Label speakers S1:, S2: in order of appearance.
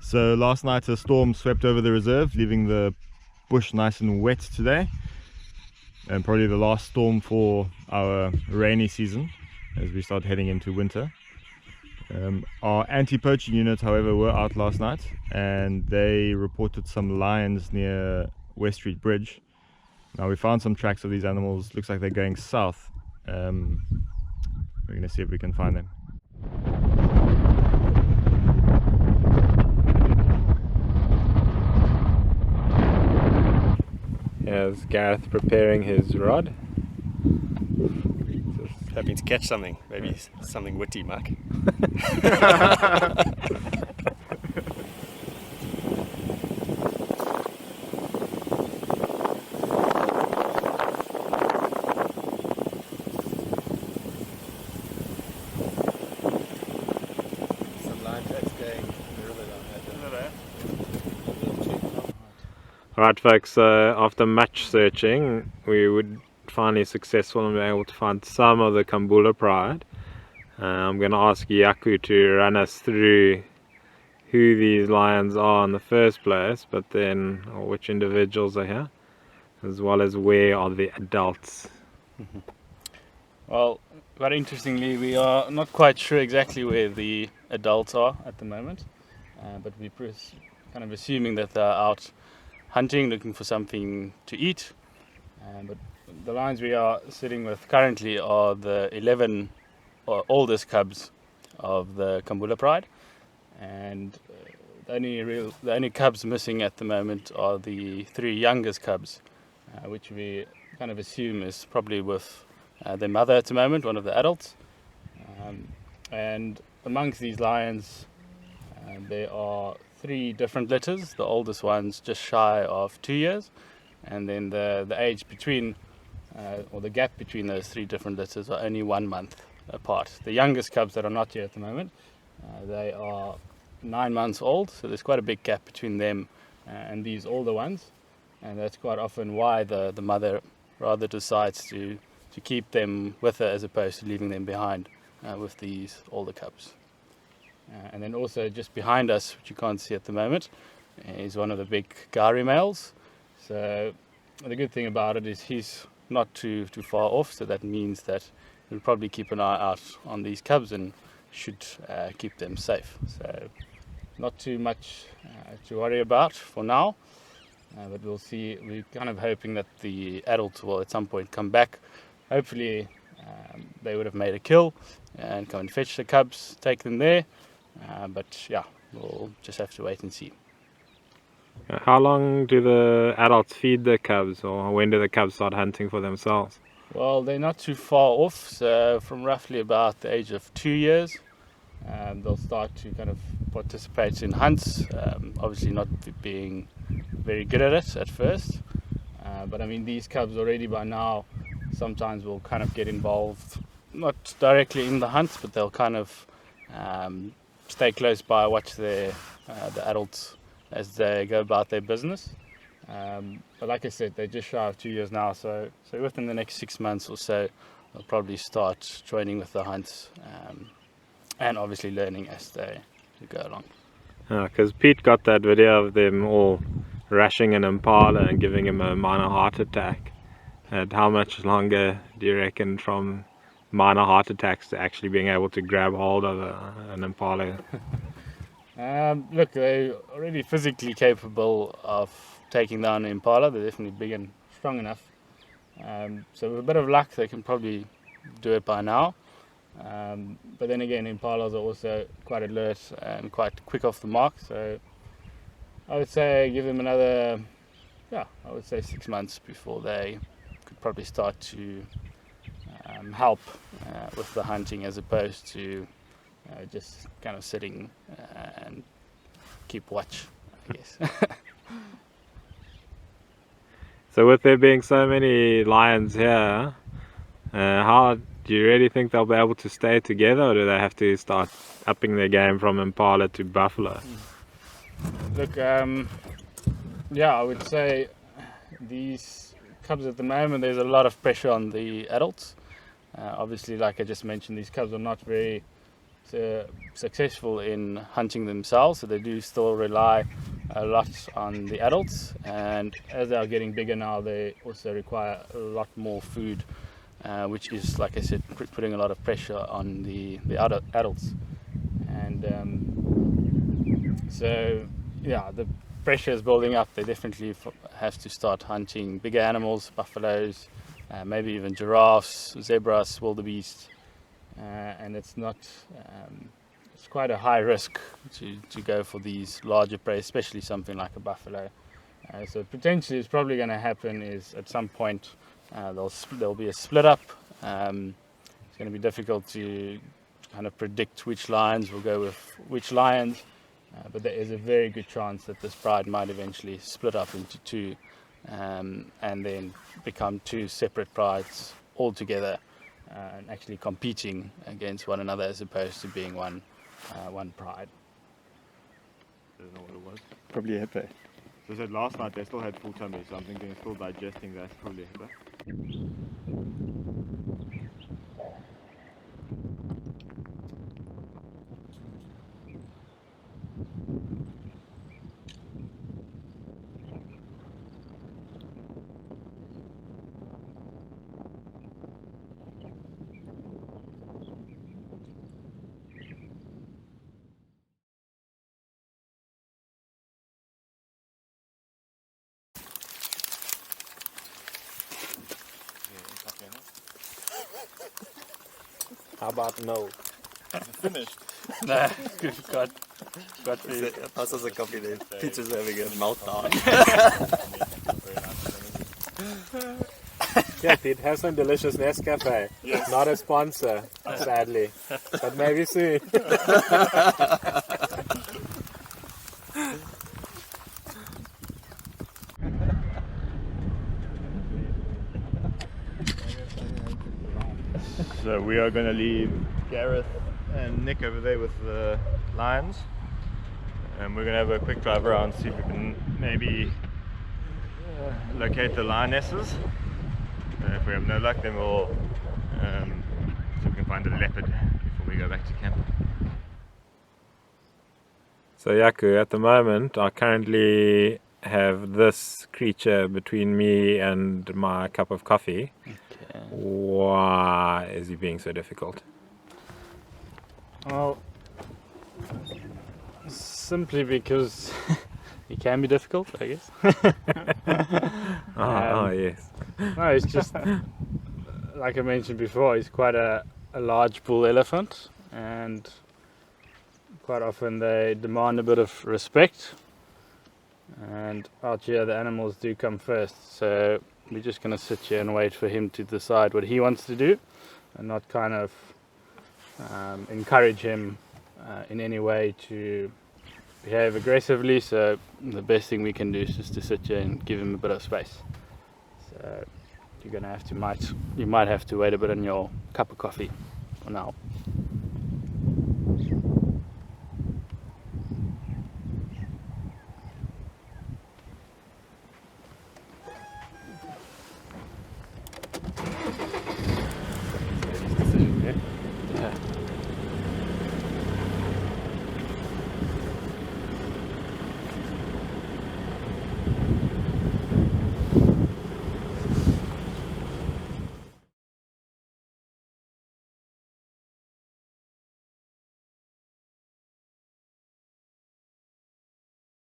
S1: So last night a storm swept over the reserve, leaving the bush nice and wet today, and probably the last storm for our rainy season as we start heading into winter. Our anti-poaching unit, however, were out last night and they reported some lions near West Street Bridge. Now we found some tracks of these animals. Looks like they're going south. We're going to see if we can find them.
S2: Here's Gareth preparing his rod.
S3: Just hoping to catch something, maybe something witty, Mike.
S2: Alright folks, so after much searching we would finally successful in being able to find some of the Kambula pride. I'm going to ask Yaku to run us through who these lions are in the first place, but then which individuals are here, as well as where are the adults.
S4: Well, very interestingly, we are not quite sure exactly where the adults are at the moment, but we're kind of assuming that they're out hunting, looking for something to eat. But the lions we are sitting with currently are the 11 oldest cubs of the Kambula pride, and the only cubs missing at the moment are the 3 youngest cubs, which we kind of assume is probably with their mother at the moment, one of the adults. And amongst these lions there are 3 different litters. The oldest one's just shy of 2 years, and then the age between or the gap between those 3 different litters are only 1 month apart. The youngest cubs that are not here at the moment, they are 9 months old, so there's quite a big gap between them and these older ones, and that's quite often why the mother rather decides to keep them with her as opposed to leaving them behind with these older cubs. And then also just behind us, which you can't see at the moment, is one of the big Gowrie males. So the good thing about it is he's not too far off, so that means that we'll probably keep an eye out on these cubs and should keep them safe. So not too much to worry about for now, but we'll see. We're kind of hoping that the adults will at some point come back. Hopefully they would have made a kill and come and fetch the cubs, take them there. But yeah, we'll just have to wait and see.
S2: How long do the adults feed the cubs, or when do the cubs start hunting for themselves?
S4: Well, they're not too far off, so from roughly about the age of 2 years, they'll start to kind of participate in hunts, obviously not being very good at it at first, but I mean these cubs already by now sometimes will kind of get involved, not directly in the hunts, but they'll kind of stay close by, watch the adults as they go about their business. But like I said, they're just shy of 2 years now, so within the next 6 months or so, they'll probably start joining with the hunts and obviously learning as they go along.
S2: Because Pete got that video of them all rushing an impala and giving him a minor heart attack. And how much longer do you reckon from minor heart attacks to actually being able to grab hold of an impala?
S4: Look, they're already physically capable of taking down an impala. They're definitely big and strong enough. So with a bit of luck, they can probably do it by now. But then again, impalas are also quite alert and quite quick off the mark. So I would say give them another, 6 months before they could probably start to help with the hunting, as opposed to just kind of sitting and keep watch, I guess.
S2: So with there being so many lions here, how do you really think they'll be able to stay together, or do they have to start upping their game from impala to buffalo?
S4: Look, I would say these cubs at the moment, there's a lot of pressure on the adults. Obviously, like I just mentioned, these cubs are not very successful in hunting themselves, so they do still rely a lot on the adults, and as they are getting bigger now, they also require a lot more food, which is, like I said, putting a lot of pressure on the adults. And so yeah, the pressure is building up. They definitely have to start hunting bigger animals, buffaloes, maybe even giraffes, zebras, wildebeest, and it's not it's quite a high risk to go for these larger prey, especially something like a buffalo. So potentially it's probably going to happen is at some point there'll be a split up. It's going to be difficult to kind of predict which lions will go with which lions, but there is a very good chance that this pride might eventually split up into two, and then become two separate prides altogether, and actually competing against one another as opposed to being one pride.
S1: I don't know what it was.
S3: Probably a hippo.
S1: So I said last night they still had full tummy, so I'm thinking still digesting that, probably a hippo.
S2: How about no?
S1: Finished.
S4: Nah, got
S3: Pass us a copy there. Peter's having a meltdown.
S2: Yeah, Pete, have some delicious Nescafe. Yes. Not a sponsor, sadly, but maybe soon.
S1: So we are going to leave Gareth and Nick over there with the lions, and we're going to have a quick drive around, see if we can maybe locate the lionesses. If we have no luck, then we'll see if we can find a leopard before we go back to camp.
S2: So Yaku, at the moment I currently have this creature between me and my cup of coffee.
S4: Okay.
S2: Why is he being so difficult?
S4: Well, simply because he can be difficult, I guess.
S2: Yes.
S4: No, it's just like I mentioned before, he's quite a large bull elephant, and quite often they demand a bit of respect, and out here the animals do come first, so we're just going to sit here and wait for him to decide what he wants to do, and not kind of encourage him in any way to behave aggressively. So the best thing we can do is just to sit here and give him a bit of space. So you're gonna have to you might have to wait a bit on your cup of coffee for now.